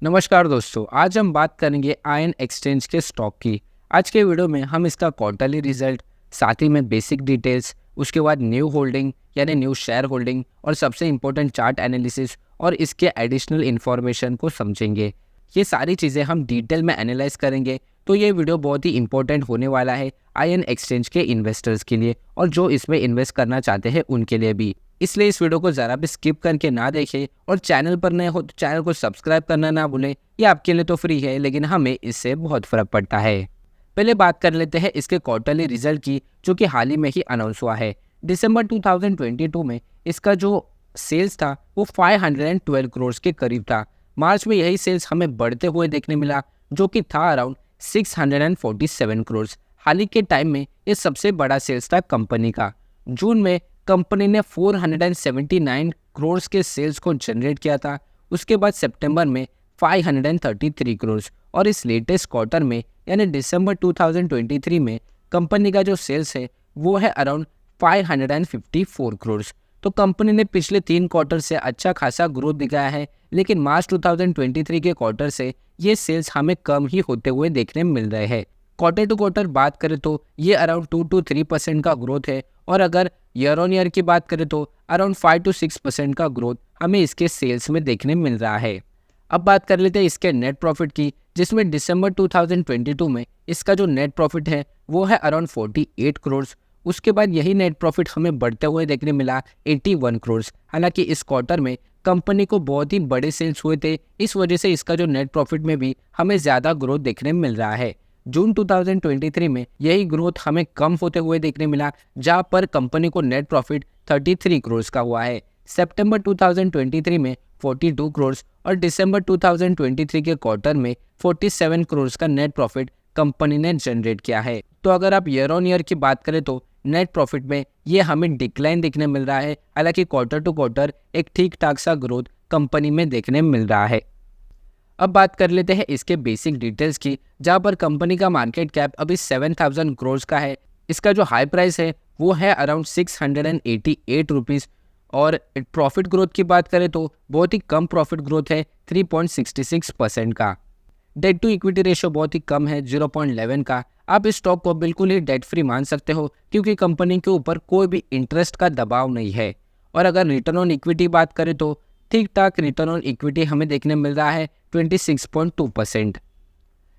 नमस्कार दोस्तों, आज हम बात करेंगे आयन एक्सचेंज के स्टॉक की। आज के वीडियो में हम इसका क्वार्टरली रिजल्ट, साथ ही में बेसिक डिटेल्स, उसके बाद न्यू होल्डिंग यानी न्यू शेयर होल्डिंग और सबसे इम्पोर्टेंट चार्ट एनालिसिस और इसके एडिशनल इन्फॉर्मेशन को समझेंगे। ये सारी चीज़ें हम डिटेल में एनालाइज करेंगे, तो ये वीडियो बहुत ही इंपॉर्टेंट होने वाला है आयन एक्सचेंज के इन्वेस्टर्स के लिए और जो इसमें इन्वेस्ट करना चाहते हैं उनके लिए भी। इसलिए इस वीडियो को ज़रा भी स्किप करके ना देखें और चैनल पर नए हो तो चैनल को सब्सक्राइब करना ना भूलें। ये आपके लिए तो फ्री है, लेकिन हमें इससे बहुत फ़र्क पड़ता है। पहले बात कर लेते हैं इसके क्वार्टरली रिजल्ट की, जो कि हाल ही में ही अनाउंस हुआ है। दिसंबर 2022 में इसका जो सेल्स था वो 512 करोड़ के करीब था। मार्च में यही सेल्स हमें बढ़ते हुए देखने मिला, जो कि था अराउंड 647 करोड़। हाल ही के टाइम में ये सबसे बड़ा सेल्स था कंपनी का। जून में कंपनी ने 479 करोड़ के सेल्स को जनरेट किया था। उसके बाद सितंबर में 533 करोड़ और इस लेटेस्ट क्वार्टर में यानी दिसंबर 2023 में कंपनी का जो सेल्स है वो है अराउंड 554 करोड़। तो कंपनी ने पिछले 3 क्वार्टर से अच्छा खासा ग्रोथ दिखाया है, लेकिन मार्च 2023 के क्वार्टर से ये सेल्स हमें कम ही होते हुए देखने मिल रहे हैं। क्वार्टर टू क्वार्टर बात करें तो ये अराउंड 2 to 3% का ग्रोथ है, और अगर ईयर ऑन ईयर की बात करें तो अराउंड 5 to 6% का ग्रोथ हमें इसके सेल्स में देखने मिल रहा है। अब बात कर लेते हैं इसके नेट प्रॉफिट की, जिसमें दिसंबर 2022 में इसका जो नेट प्रॉफिट है वो है अराउंड 48 करोड़। उसके बाद यही नेट प्रॉफिट हमें बढ़ते हुए देखने मिला 81 करोड़। हालांकि इस क्वार्टर में कंपनी को बहुत ही बड़े सेल्स हुए थे, इस वजह से इसका जो नेट प्रॉफिट में भी हमें ज़्यादा ग्रोथ देखने मिल रहा है। जून 2023 में यही ग्रोथ हमें कम होते हुए देखने मिला, जहां पर कंपनी को नेट प्रॉफिट 33 करोड़ का हुआ है। सितंबर 2023 में 42 करोड़ और दिसंबर 2023 के क्वार्टर में 47 करोड़ का नेट प्रॉफिट कंपनी ने जनरेट किया है। तो अगर आप ईयर ऑन ईयर की बात करें तो नेट प्रॉफिट में ये हमें डिक्लाइन देखने मिल रहा है। हालांकि क्वार्टर टू क्वार्टर एक ठीक ठाक सा ग्रोथ कंपनी में देखने मिल रहा है। अब बात कर लेते हैं इसके बेसिक डिटेल्स की, जहां पर कंपनी का मार्केट कैप अभी 7000 करोड़ का है। इसका जो हाई प्राइस है वो है अराउंड 688 रुपीज़, और प्रॉफिट ग्रोथ की बात करें तो बहुत ही कम प्रॉफिट ग्रोथ है, 3.66% का। डेट टू इक्विटी रेशियो बहुत ही कम है, 0.11 का। आप इस स्टॉक को बिल्कुल ही डेट फ्री मान सकते हो, क्योंकि कंपनी के ऊपर कोई भी इंटरेस्ट का दबाव नहीं है। और अगर रिटर्न ऑन इक्विटी बात करें तो ठीक ठाक रिटर्न ऑन इक्विटी हमें देखने मिल रहा है 26.2%।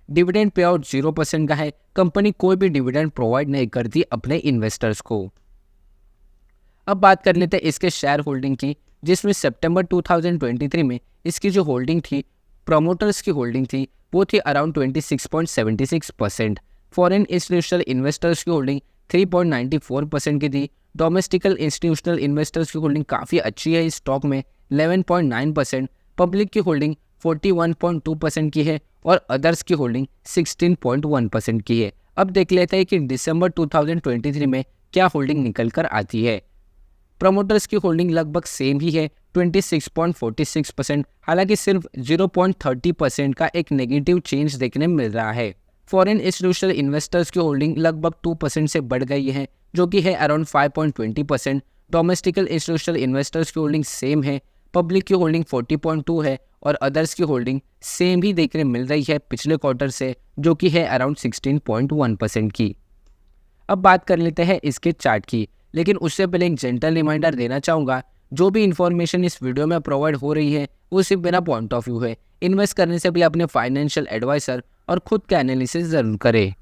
डिविडेंड पे आउट 0% का है। कंपनी कोई भी डिविडेंड प्रोवाइड नहीं करती अपने इन्वेस्टर्स को। अब बात कर लेते हैं इसके शेयर होल्डिंग की, जिसमें सितंबर 2023 में इसकी जो होल्डिंग थी, प्रमोटर्स की होल्डिंग थी, वो थी अराउंड 26.76%। फॉरेन इंस्टीट्यूशनल इन्वेस्टर्स की होल्डिंग 3.94% की थी। डोमेस्टिकल इंस्टीट्यूशनल इन्वेस्टर्स की होल्डिंग काफ़ी अच्छी है इस स्टॉक में, 11.9%। पब्लिक की होल्डिंग 41.2% की है और अदर्स की होल्डिंग 16.1% की है। अब देख लेते हैं कि दिसंबर 2023 में क्या होल्डिंग निकल कर आती है। प्रमोटर्स की होल्डिंग लगभग सेम ही है, 26.46%। हालांकि सिर्फ 0.30% का एक नेगेटिव चेंज देखने मिल रहा है। फॉरेन इंस्टीट्यूशनल इन्वेस्टर्स की होल्डिंग लगभग 2% से बढ़ गई है, जो कि है अराउंड 5.20%। डोमेस्टिकल इंस्टीट्यूशनल इन्वेस्टर्स की होल्डिंग सेम है। पब्लिक की होल्डिंग 40.2 है और अदर्स की होल्डिंग सेम ही देखने मिल रही है पिछले क्वार्टर से, जो कि है अराउंड 16.1% की। अब बात कर लेते हैं इसके चार्ट की, लेकिन उससे पहले एक जेंटल रिमाइंडर देना चाहूँगा, जो भी इन्फॉर्मेशन इस वीडियो में प्रोवाइड हो रही है वो सिर्फ मेरा पॉइंट ऑफ व्यू है। इन्वेस्ट करने से पहले अपने फाइनेंशियल एडवाइजर और खुद का एनालिसिस ज़रूर करें।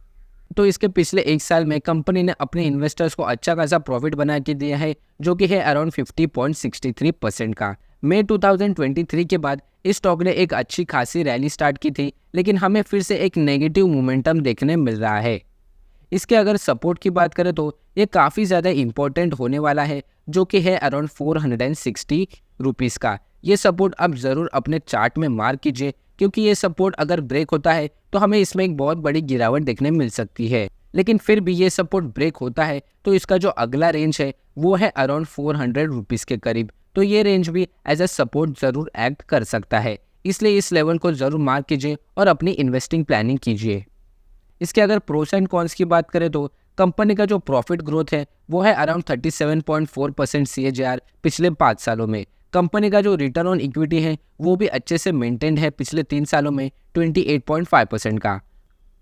तो इसके पिछले 1 साल में कंपनी ने अपने इन्वेस्टर्स को अच्छा खासा प्रॉफिट बना के दिया है, जो कि है अराउंड 50.63% का। मई 2023 के बाद इस स्टॉक ने एक अच्छी खासी रैली स्टार्ट की थी, लेकिन हमें फिर से एक नेगेटिव मोमेंटम देखने मिल रहा है। इसके अगर सपोर्ट की बात करें तो ये काफ़ी ज़्यादा इंपॉर्टेंट होने वाला है, जो कि है अराउंड 460 रुपीज़ का। ये सपोर्ट आप ज़रूर अपने चार्ट में मार्क कीजिए, क्योंकि ये सपोर्ट अगर ब्रेक होता है तो हमें इसमें एक बहुत बड़ी गिरावट देखने मिल सकती है। लेकिन फिर भी ये सपोर्ट ब्रेक होता है तो इसका जो अगला रेंज है वो है अराउंड 400 रुपीज़ के करीब। तो ये रेंज भी एज अ सपोर्ट ज़रूर एक्ट कर सकता है, इसलिए इस लेवल को ज़रूर मार्क कीजिए और अपनी इन्वेस्टिंग प्लानिंग कीजिए। इसके अगर प्रोस एंड कॉन्स की बात करें तो कंपनी का जो प्रॉफिट ग्रोथ है वो है अराउंड 37.4% CAGR पिछले 5 सालों में। कंपनी का जो रिटर्न ऑन इक्विटी है वो भी अच्छे से मेंटेन्ड है पिछले 3 सालों में 28.5% का।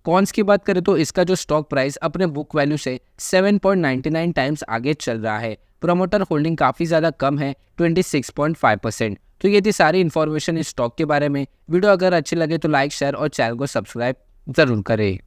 कॉन्स की बात करें तो इसका जो स्टॉक प्राइस अपने बुक वैल्यू से 7.99 टाइम्स आगे चल रहा है। प्रोमोटर होल्डिंग काफ़ी ज़्यादा कम है 26.5%। तो ये थी सारी इन्फॉर्मेशन इस स्टॉक के बारे में। वीडियो अगर अच्छी लगे तो लाइक शेयर और चैनल को सब्सक्राइब ज़रूर करें।